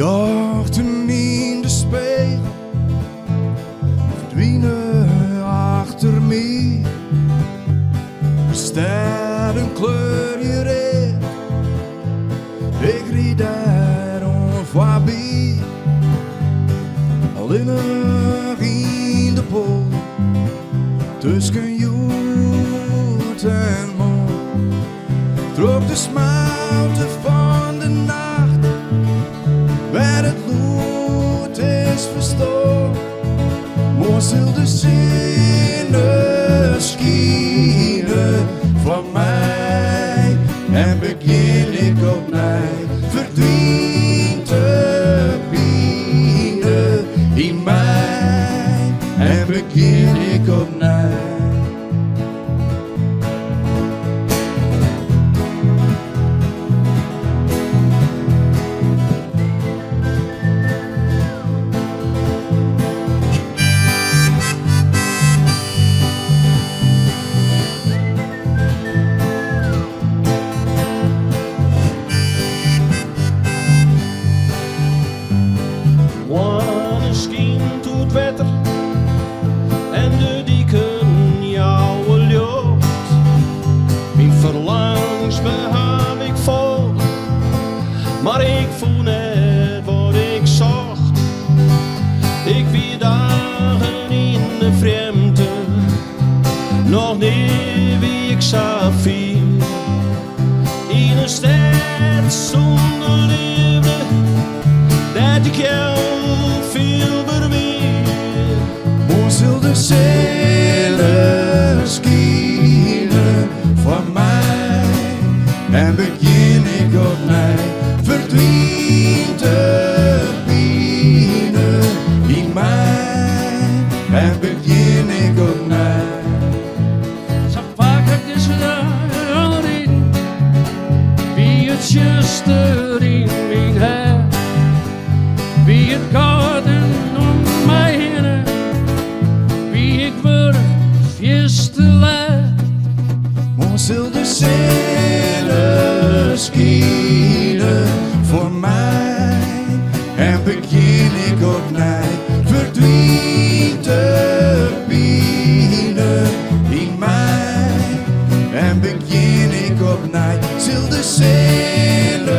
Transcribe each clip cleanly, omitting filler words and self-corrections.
Jochten in de spiegel verdwijnen achter mij. Er staat een kleurje red, ik rijd daar voorbij. Alleen nog in de pool, tussen jood en mol, trok de smouten van de nacht, waar het lood is verstoord. Moest de zinnen schienen van mij en begin ik opnieuw. Verdwijnt de pine in mij en begin ik opnieuw. Wetter en de dieken jouwe lucht. Mijn verlangens heb ik vol, maar ik voel net wat ik zocht. Ik wie dagen in de vreemde, nog niet wie ik zou viel. In een stad zonder liefde, dat ik jou veel beweer. Moest de zinnen schienen van mij en begin ik opnieuw. Verdwijnt de pine in mij en begin ik opnieuw. Zo vaak heb ik gedaan erin, wie het juiste in mijn hart, wie het garden om mij heen, wie ik word juiste laat. Moest de zinnen schienen voor mij en begin ik opnieuw. Verdwijnt de pine in mij en begin ik opnieuw. Zil de zinnen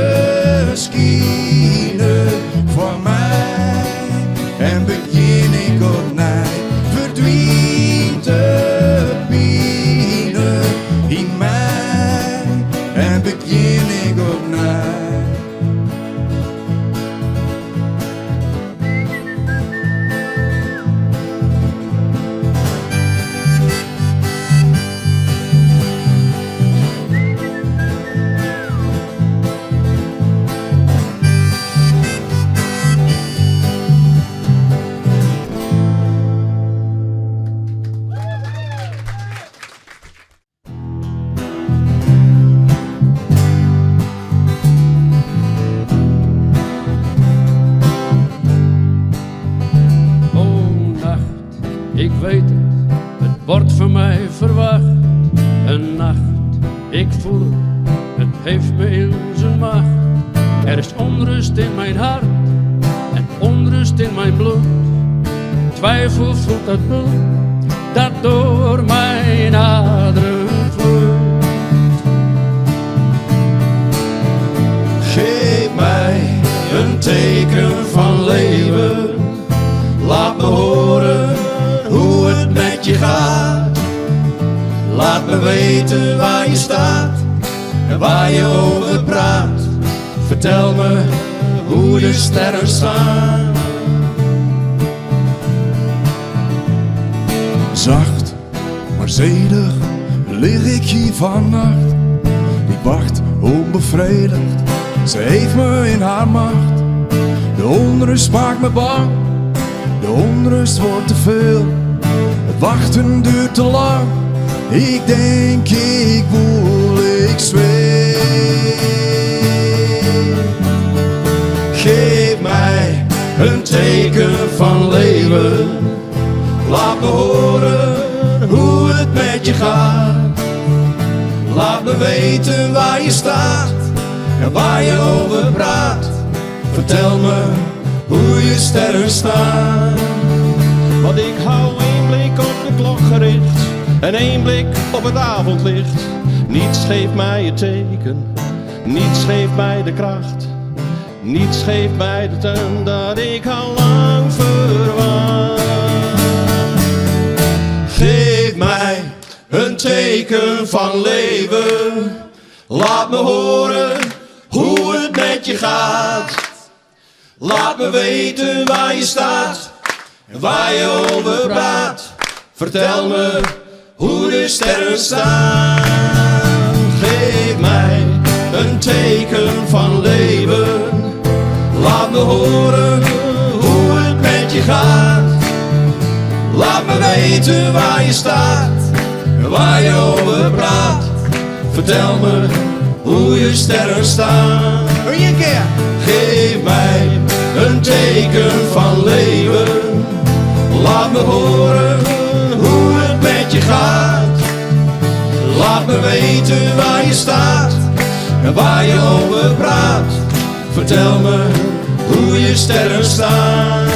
schienen voor mij en begin ik opnieuw. Verdwijnt de pine in mij en begin ik opnieuw. Ik weet het wordt van mij verwacht. Een nacht, ik voel het, het heeft me in zijn macht. Er is onrust in mijn hart en onrust in mijn bloed. Twijfel voelt dat bloed dat door mijn aderen vloeit. Geef mij een teken van leven, laat me horen hoe het met je gaat. Laat me weten waar je staat en waar je over praat. Vertel me hoe de sterren staan. Zacht, maar zedig lig ik hier vannacht. Ik wacht onbevredigd, ze heeft me in haar macht. De onrust maakt me bang, de onrust wordt te veel. Het wachten duurt te lang, ik denk ik voel, ik zweef. Geef mij een teken van leven, laat me horen hoe het met je gaat. Laat me weten waar je staat en waar je over praat. Vertel me hoe je sterren staan. Want ik hou één blik op de klok gericht en één blik op het avondlicht. Niets geeft mij het teken, niets geeft mij de kracht, niets geeft mij de teun dat ik al lang verwacht. Geef mij een teken van leven. Laat me horen hoe het met je gaat. Laat me weten waar je staat en waar je over praat. Vertel me hoe de sterren staan. Geef mij een teken van leven. Laat me horen hoe het met je gaat. Laat me weten waar je staat en waar je over praat. Vertel me hoe je sterren staan. Een keer. Geef mij een teken van leven. Laat me horen hoe het met je gaat. Laat me weten waar je staat en waar je over praat. Vertel me hoe je sterren staan.